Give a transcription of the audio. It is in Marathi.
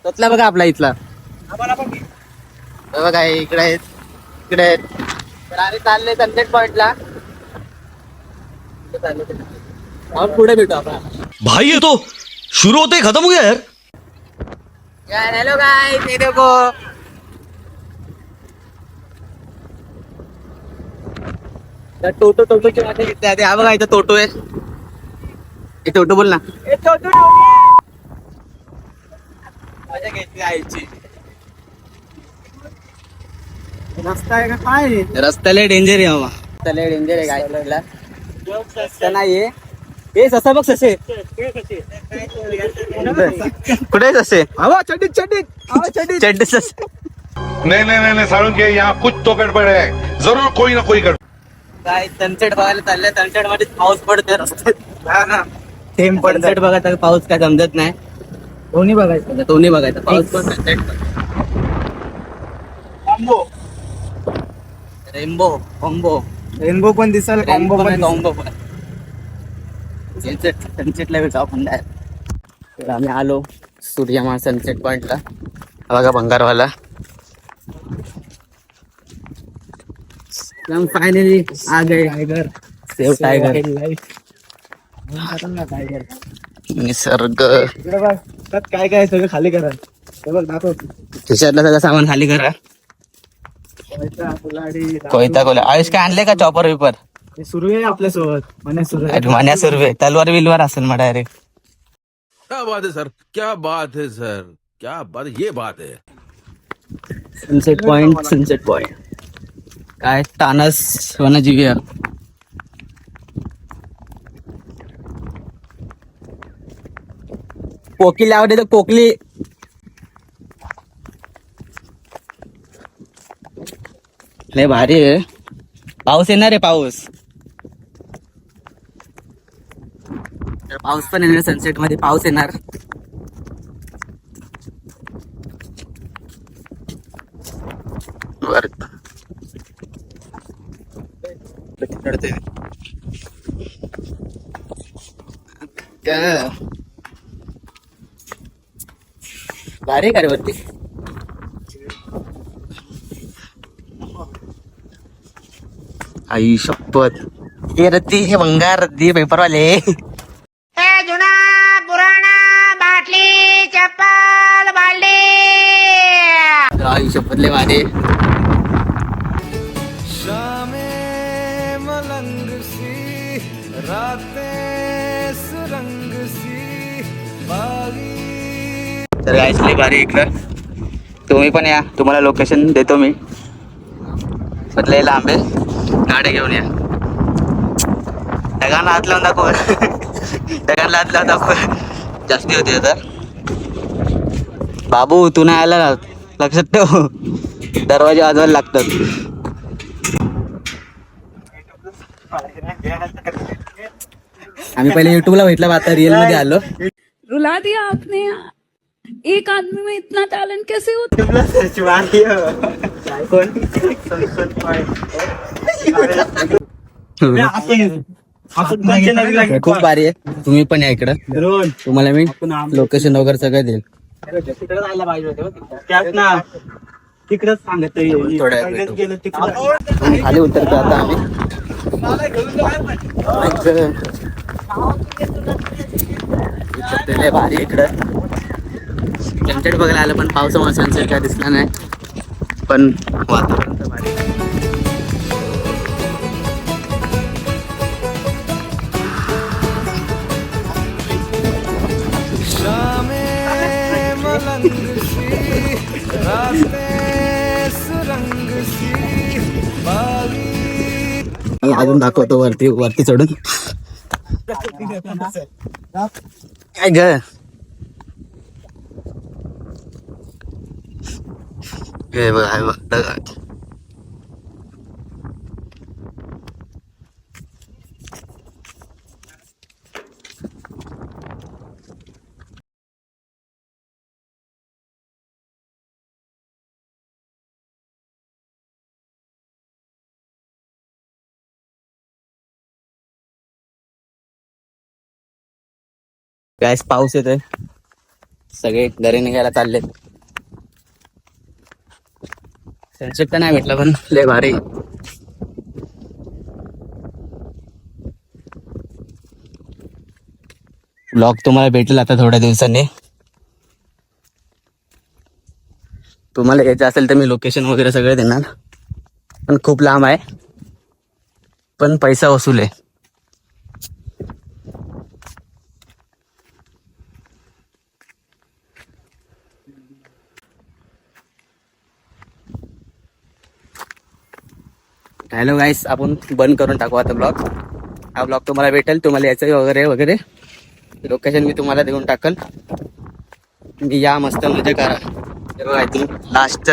ततला बघा आपला इथला बघा इकडे आहेत इकडे आहेत. तर आम्ही चालले सनसेट पॉइंटला. पुढे भेटू आपण. भाई ये तो शुरू होते ही खत्म हो गया यार. हेलो गाइस, ये देखो टोटोची वाटे घेतली. हा बघा इथं टोटो आहे. हे टोटो बोल ना. मजा घेतली आईची. रस्ता आहे का काय? रस्त्याला डेंजर आहे बाबा. रस्त्याला डेंजर आहे गायला. रस्ता नाहीये. हे ससा बघ ससे. कुठे ससे? हवा चड्डीत चड्डी ससे. नहीं सारुण के यहाँ कुछ तो गड़बड़ है. जरूर कोई ना कोई गड़बड़. काय सनसेट बघायला चाललंय. सनसेट मध्ये पाऊस पडतोय रस्त्यात. थेंब सनसेट बघायचा पाऊस काय समजत नाही. दोन्ही बघायचं. दोन्ही बघायचं पाऊस पण सनसेट पण. रेनबो पण दिसल. कॉम्बो पण सनसेटला भेटू आपण डायरेक्ट. तर आम्ही आलो सूर्यमा सनसेट पॉइंटला. बघा भंगारवाला. हम फाइनली आ गए. टायगर. Save tiger. टायगर. निसर्ग. इकडे बघ त्यात काय काय सगळं खाली करा. हे बघ दाखव. खिशातलं सगळं सामान खाली करा. कोयता कोला आयुष काय आणले का चॉपर विपर. हे सुरू आहे आपल्या सोबत. मान्या सुरवे तलवार विलवार असेल मग डायरेक्ट. क्या बात है सर, क्या बात है सर, क्या बात, ये बात है. सनसेट पॉइंट काय तानस वनजीवी आहे. कोकिली आवडते तर कोकली. लय भारी आहे. पाऊस येणार आहे. पाऊस पण येणार. सनसेट मध्ये पाऊस येणार. भारी का रे वरती. आई शपथ. हे रत्ती हे भंगार रत्ती पेपरवाले. जुना पुराणा बाटली चप्पल बाल्टी. आई शपथ लय भारी. तर गाईस लय भारी इकडं. तुम्ही पण या. तुम्हाला लोकेशन देतो मी. लय लांब आहे. गाड्या घेऊन या. ढगांना हात लावून दाखव. ढगांना हात लावून दाखव. जास्ती होती आता. बाबू तू नाही आला लक्षात ठेव. दरवाजे वाजवायला लागतात. आम्ही पहिले युट्यूबला भेटला. आता रिअल मध्ये आलो. रुला दिया आपने. एक आदमी में इतना टैलेंट कैसे होता. खूप भारी आहे. तुम्ही पण या इकडं. तुम्हाला मी लोकेशन वगैरे सगळं देईल. तिकडच सांगत खाली उतरतो आता आम्ही. भारी इकडं. सनसेट बघायला आलं पण पावसामुळे सनसेट काय दिसला नाही. पण वातावरण तर भारी. अजून दाखवतो वरती चढून. काय ग हे बघ आहे बघ. गॅस पाऊस येतोय. सगळे घरी निघायला चाललेत. सनसेट तर नाही भेटला पण लय भारी. ब्लॉग तुम्हाला भेटेल आता थोड्या दिवसांनी. तुम्हाला यायचं असेल तर मी लोकेशन वगैरे सगळे देणार, पण खूप लांब आहे, पण पैसा वसूल आहे. हॅलो गाईस, आपण बंद करून टाकू आता ब्लॉग. हा ब्लॉग तुम्हाला भेटेल, तुम्हाला यायचं वगैरे वगैरे लोकेशन मी तुम्हाला देऊन टाकल. या मस्त मजा करा. हे बघा इथून लास्ट